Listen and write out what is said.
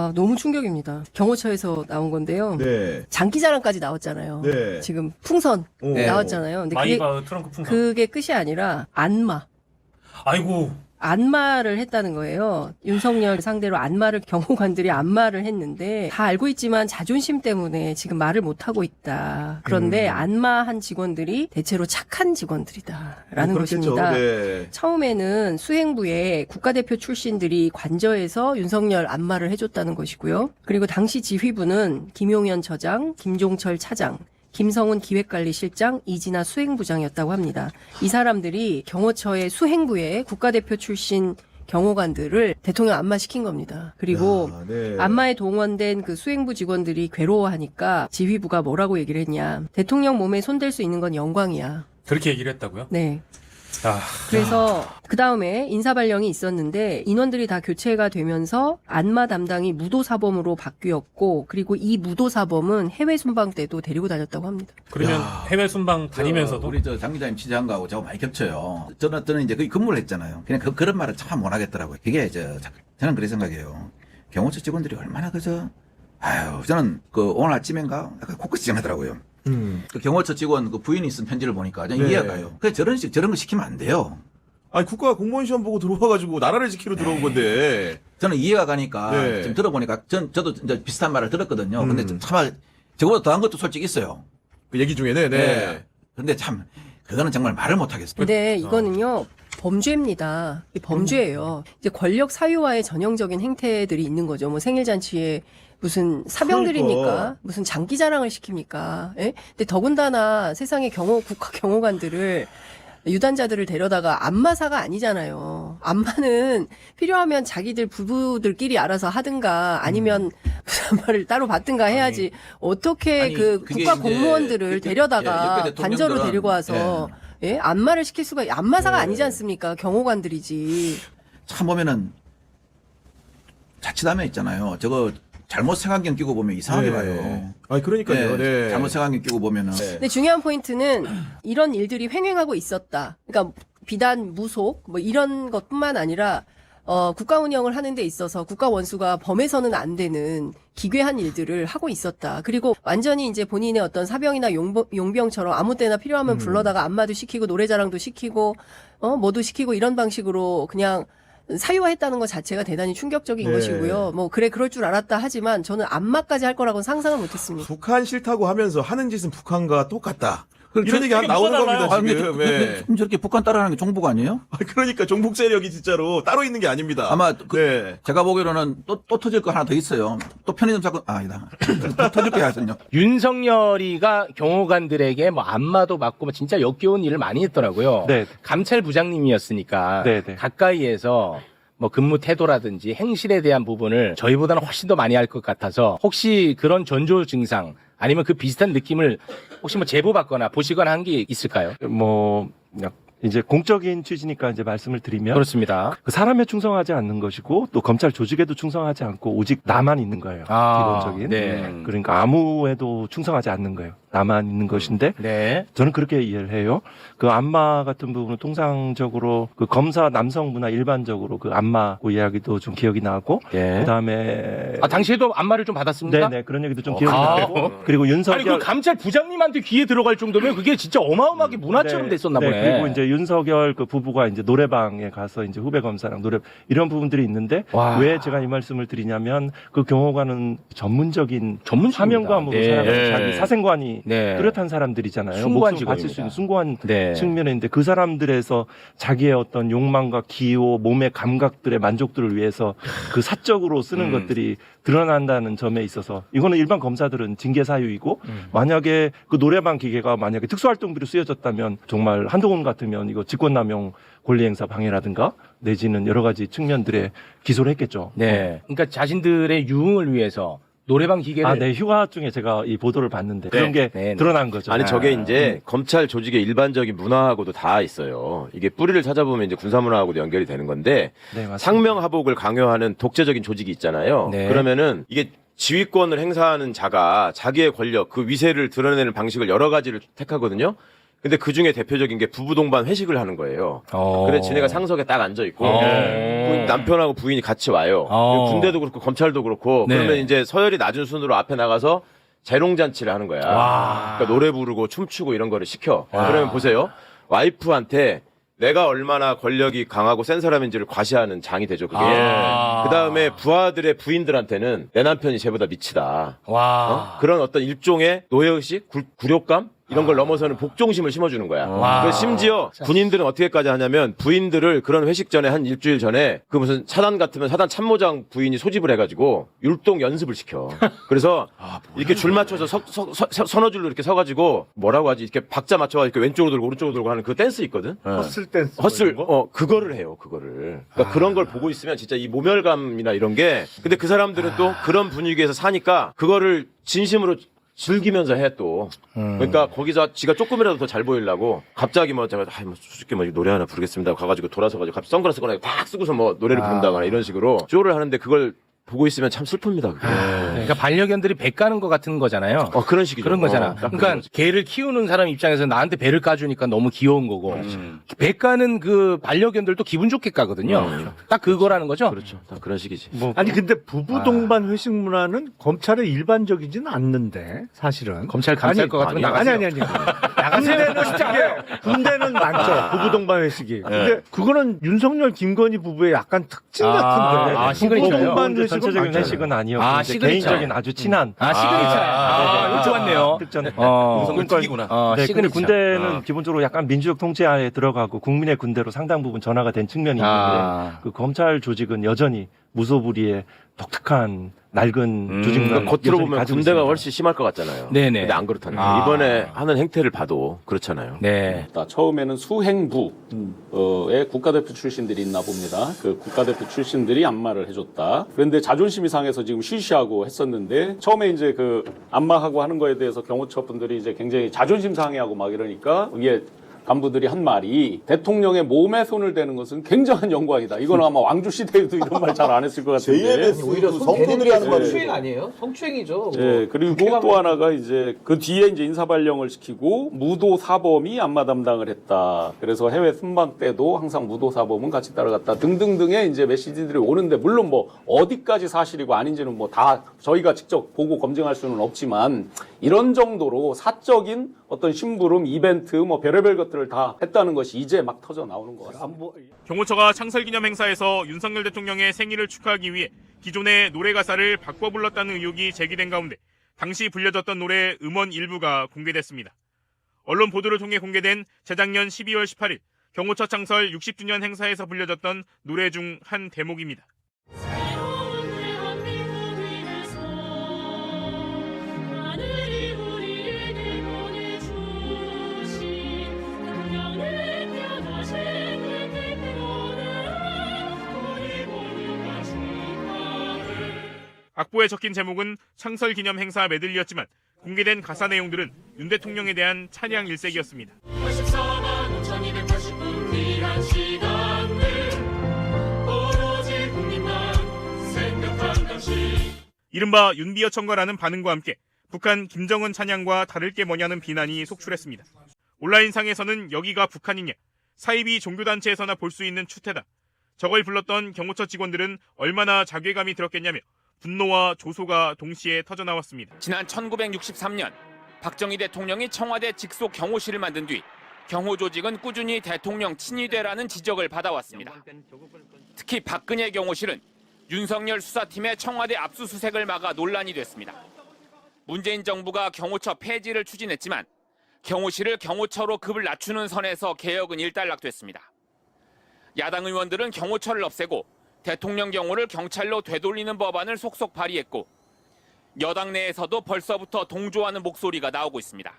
아, 너무 충격입니다. 경호처에서 나온 건데요. 네. 장기자랑까지 나왔잖아요. 네. 지금 풍선 네. 나왔잖아요. 근데 마이바 트렁크 풍선. 그게 끝이 아니라 안마. 아이고. 안마를 했다는 거예요. 윤석열 상대로 안마를 경호관들이 안마를 했는데 다 알고 있지만 자존심 때문에 지금 말을 못하고 있다. 그런데 안마한 직원들이 대체로 착한 직원들이다라는 그렇겠죠. 것입니다. 네. 처음에는 수행부에 국가대표 출신들이 관저에서 윤석열 안마를 해줬다는 것이고요. 그리고 당시 지휘부는 김용현 처장, 김종철 차장, 김성훈 기획관리실장, 이진아 수행부장이었다고 합니다. 이 사람들이 경호처의 수행부에 국가대표 출신 경호관들을 대통령 안마시킨 겁니다. 그리고 야, 네. 안마에 동원된 그 수행부 직원들이 괴로워하니까 지휘부가 뭐라고 얘기를 했냐. 대통령 몸에 손댈 수 있는 건 영광이야. 그렇게 얘기를 했다고요? 네. 아, 그래서 그 다음에 인사발령이 있었는데 인원들이 다 교체가 되면서 안마 담당이 무도사범으로 바뀌었고 그리고 이 무도사범은 해외 순방 때도 데리고 다녔다고 합니다. 그러면 해외 순방 다니면서도 우리 장기자님 취재한 거하고 저하고 많이 겹쳐요. 저는 이제 거기 근무를 했잖아요. 그냥 그런 말을 참 못 하겠더라고요. 그게 저는 그렇게 생각해요. 경호처 직원들이 얼마나 저는 오늘 아침인가 약간 코끝이 정하더라고요. 그 경호처 직원 그 부인이 쓴 편지를 보니까 그냥 네. 이해가 가요. 그래 저런 거 시키면 안 돼요. 아니 국가 공무원 시험 보고 들어와가지고 나라를 지키러 들어온 건데. 저는 이해가 가니까 네. 지금 들어보니까 저도 이제 비슷한 말을 들었거든요. 근데 참 저거보다 더한 것도 솔직히 있어요. 그 얘기 중에는 네. 근데 참 그거는 정말 말을 못 하겠어요. 근데 이거는요. 범죄입니다. 이게 범죄예요. 이제 권력 사유화의 전형적인 행태들이 있는 거죠. 뭐 생일잔치에 무슨 사병들입니까? 그러니까. 무슨 장기자랑을 시킵니까? 예? 근데 더군다나 세상의 국가 경호관들을 유단자들을 데려다가 안마사가 아니잖아요. 안마는 필요하면 자기들 부부들끼리 알아서 하든가 아니면 무슨 안마를 따로 받든가 해야지 어떻게 아니, 그 그게 국가 이제 공무원들을 옆에 데려다가 대통령들은 관저로 데리고 와서 예? 안마를 시킬 수가 안마사가 네. 아니지 않습니까? 경호관들이지. 참 보면은 자칫하면 있잖아요. 저거 잘못 색안경 끼고 보면 이상하게 네. 봐요. 아니 그러니까요. 네. 잘못 색안경 끼고 보면은 근데 중요한 포인트는 이런 일들이 횡행하고 있었다. 그러니까 비단 무속 뭐 이런 것뿐만 아니라 국가 운영을 하는 데 있어서 국가 원수가 범해서는 안 되는 기괴한 일들을 하고 있었다. 그리고 완전히 이제 본인의 어떤 사병이나 용병처럼 아무 때나 필요하면 불러다가 안마도 시키고 노래자랑도 시키고 뭐도 시키고 이런 방식으로 그냥 사유화했다는 것 자체가 대단히 충격적인 네. 것이고요. 뭐 그래 그럴 줄 알았다 하지만 저는 안마까지 할 거라고는 상상을 못했습니다. 북한 싫다고 하면서 하는 짓은 북한과 똑같다. 이런 저- 얘기 나오는 이게 겁니다 아, 근데 지금. 네. 저렇게 북한 따라하는 게 종북 아니에요? 그러니까 종북 세력이 진짜로 따로 있는 게 아닙니다. 아마 네. 제가 보기로는 또 터질 거 하나 더 있어요. 또 편의점 사건 아니다. 또 터질 게 하거든요. 윤석열이가 경호관들에게 뭐 안마도 받고 뭐 진짜 역겨운 일을 많이 했더라고요. 네. 감찰 부장님이었으니까 네, 네. 가까이에서 뭐 근무 태도라든지 행실에 대한 부분을 저희보다는 훨씬 더 많이 할 것 같아서 혹시 그런 전조 증상 아니면 그 비슷한 느낌을 혹시 뭐 제보받거나 보시거나 한 게 있을까요? 뭐 이제 공적인 취지니까 이제 말씀을 드리면 그렇습니다. 그 사람에 충성하지 않는 것이고 또 검찰 조직에도 충성하지 않고 오직 나만 있는 거예요. 기본적인. 네. 그러니까 아무에도 충성하지 않는 거예요. 나만 있는 것인데 네. 저는 그렇게 이해를 해요. 그 안마 같은 부분은 통상적으로 그 검사 남성부나 일반적으로 그 안마고 이야기도 좀 기억이 나고 네. 그다음에 아 당시에도 안마를 좀 받았습니까? 네네 그런 얘기도 좀 기억이 아. 나고 그리고 아니 윤석열 그 감찰 부장님한테 귀에 들어갈 정도면 그게 진짜 어마어마하게 문화처럼 네, 됐었나 보네. 그리고 이제 윤석열 그 부부가 이제 노래방에 가서 이제 후배 검사랑 이런 부분들이 있는데 와. 왜 제가 이 말씀을 드리냐면 그 경호관은 전문적인 전문직입니다. 사명감으로 네. 살아가는 자기 사생관이 네. 뚜렷한 사람들이잖아요. 숭고한 목숨을 바칠 수 직업입니다. 있는 숭고한 네. 측면인데 그 사람들에서 자기의 어떤 욕망과 기호, 몸의 감각들의 만족들을 위해서 그 사적으로 쓰는 것들이 드러난다는 점에 있어서 이거는 일반 검사들은 징계 사유이고 만약에 그 노래방 기계가 만약에 특수활동비로 쓰여졌다면 정말 한동훈 같으면 이거 직권남용 권리행사 방해라든가 내지는 여러 가지 측면들에 기소를 했겠죠. 네. 그러니까 자신들의 유흥을 위해서 노래방 기계를 네. 휴가 중에 제가 이 보도를 봤는데 그런 게 네. 드러난 거죠. 아니 저게 이제 검찰 조직의 일반적인 문화하고도 다 있어요. 이게 뿌리를 찾아보면 이제 군사 문화하고도 연결이 되는 건데 네, 맞습니다. 상명하복을 강요하는 독재적인 조직이 있잖아요. 네. 그러면은 이게 지휘권을 행사하는 자가 자기의 권력, 그 위세를 드러내는 방식을 여러 가지를 택하거든요. 근데 그 중에 대표적인 게 부부 동반 회식을 하는 거예요. 어. 그래 지네가 상석에 딱 앉아 있고 어. 남편하고 부인이 같이 와요. 어. 군대도 그렇고 검찰도 그렇고 네. 그러면 이제 서열이 낮은 순으로 앞에 나가서 재롱잔치를 하는 거야. 와. 그러니까 노래 부르고 춤추고 이런 거를 시켜. 그러면 보세요. 와이프한테 내가 얼마나 권력이 강하고 센 사람인지를 과시하는 장이 되죠. 그게. 아. 그다음에 부하들의 부인들한테는 내 남편이 쟤보다 미치다. 와. 그런 어떤 일종의 노예의식, 굴욕감 이런 걸 넘어서는 복종심을 심어주는 거야. 와. 그래서 심지어 군인들은 어떻게까지 하냐면 부인들을 그런 회식 전에 한 일주일 전에 그 무슨 사단 같으면 사단 참모장 부인이 소집을 해가지고 율동 연습을 시켜. 그래서 이렇게 줄 맞춰서 서너 줄로 이렇게 서가지고 뭐라고 하지 이렇게 박자 맞춰서 이렇게 왼쪽으로 돌고 오른쪽으로 돌고 하는 그 댄스 있거든. 허슬 댄스. 헛슬, 그거를 해요, 그거를. 그러니까 그런 걸 보고 있으면 진짜 이 모멸감이나 이런 게, 근데 그 사람들은 또 그런 분위기에서 사니까 그거를 진심으로 즐기면서 해 또. 그러니까 거기서 지가 조금이라도 더 잘 보이려고 갑자기 뭐 제가 솔직히 뭐 노래 하나 부르겠습니다. 가가지고 돌아서가지고 갑자기 선글라스 꺼내고 탁 쓰고서 뭐 노래를 부른다거나 이런 식으로 쇼를 하는데 그걸 보고 있으면 참 슬픕니다. 그게. 그러니까 반려견들이 배 까는 것 같은 거잖아요. 그런 식이죠. 그런 거잖아. 딱 그러니까 그런 거지. 개를 키우는 사람 입장에서 나한테 배를 까주니까 너무 귀여운 거고 배 까는 그 반려견들도 기분 좋게 까거든요. 딱 그거라는 거죠. 그렇죠. 딱 그런 식이지. 아니 근데 부부 동반 회식 문화는 검찰에 일반적이지는 않는데 사실은. 검찰 감쌀 것 같으면 나가세요. 아니. 군대는 많죠. 부부 동반 회식이. 근데 그거는 윤석열 김건희 부부의 약간 특징 같은데. 아, 부부 시그니처예요? 동반 회식은 전체적인 많잖아요. 회식은 아니었고 아, 이제 시그니처. 개인적인 아주 친한 시그니처. 이거 좋았네요. 특전. 그러니까, 네, 근데 시그니처. 군대는 기본적으로 약간 민주적 통제하에 들어가고 국민의 군대로 상당 부분 전화가 된 측면이 있는데 그 검찰 조직은 여전히 무소불위의 독특한 낡은 조직 문화를 그러니까 겉으로 여전히 보면 가지고 군대가 있습니다. 훨씬 심할 것 같잖아요. 네네. 근데 안 그렇다는 아. 거예요. 이번에 하는 행태를 봐도 그렇잖아요. 네. 처음에는 수행부의 국가대표 출신들이 있나 봅니다. 그 국가대표 출신들이 안마를 해줬다. 그런데 자존심이 상해서 지금 쉬쉬하고 했었는데 처음에 이제 그 안마하고 하는 거에 대해서 경호처 분들이 이제 굉장히 자존심 상해하고 막 이러니까 이게 간부들이 한 말이 대통령의 몸에 손을 대는 것은 굉장한 영광이다. 이건 아마 왕조 시대에도 이런 말 잘 안 했을 것 같은데. 오히려 성토들이 하는 말이 성추행 아니에요? 성추행이죠. 예, 그리고 또 하나가 이제 그 뒤에 이제 인사발령을 시키고 무도 사범이 안마 담당을 했다. 그래서 해외 순방 때도 항상 무도 사범은 같이 따라갔다. 등등등의 이제 메시지들이 오는데 물론 뭐 어디까지 사실이고 아닌지는 뭐 다 저희가 직접 보고 검증할 수는 없지만 이런 정도로 사적인 어떤 심부름, 이벤트, 뭐 별의별 것들을 다 했다는 것이 이제 막 터져 나오는 것 같습니다. 경호처가 창설기념 행사에서 윤석열 대통령의 생일을 축하하기 위해 기존의 노래 가사를 바꿔 불렀다는 의혹이 제기된 가운데 당시 불려졌던 노래 음원 일부가 공개됐습니다. 언론 보도를 통해 공개된 재작년 12월 18일 경호처 창설 60주년 행사에서 불려졌던 노래 중 한 대목입니다. 악보에 적힌 제목은 창설기념 행사 메들리였지만 공개된 가사 내용들은 윤 대통령에 대한 찬양 일색이었습니다. 84만 5289 귀한 시간들 오로지 국민만 생각한 당신. 이른바 윤비어 청과라는 반응과 함께 북한 김정은 찬양과 다를 게 뭐냐는 비난이 속출했습니다. 온라인상에서는 여기가 북한이냐, 사이비 종교단체에서나 볼 수 있는 추태다. 저걸 불렀던 경호처 직원들은 얼마나 자괴감이 들었겠냐며 분노와 조소가 동시에 터져나왔습니다. 지난 1963년 박정희 대통령이 청와대 직속 경호실을 만든 뒤 경호 조직은 꾸준히 대통령 친위대라는 지적을 받아왔습니다. 특히 박근혜 경호실은 윤석열 수사팀의 청와대 압수수색을 막아 논란이 됐습니다. 문재인 정부가 경호처 폐지를 추진했지만 경호실을 경호처로 급을 낮추는 선에서 개혁은 일단락됐습니다. 야당 의원들은 경호처를 없애고 대통령 경호를 경찰로 되돌리는 법안을 속속 발의했고 여당 내에서도 벌써부터 동조하는 목소리가 나오고 있습니다.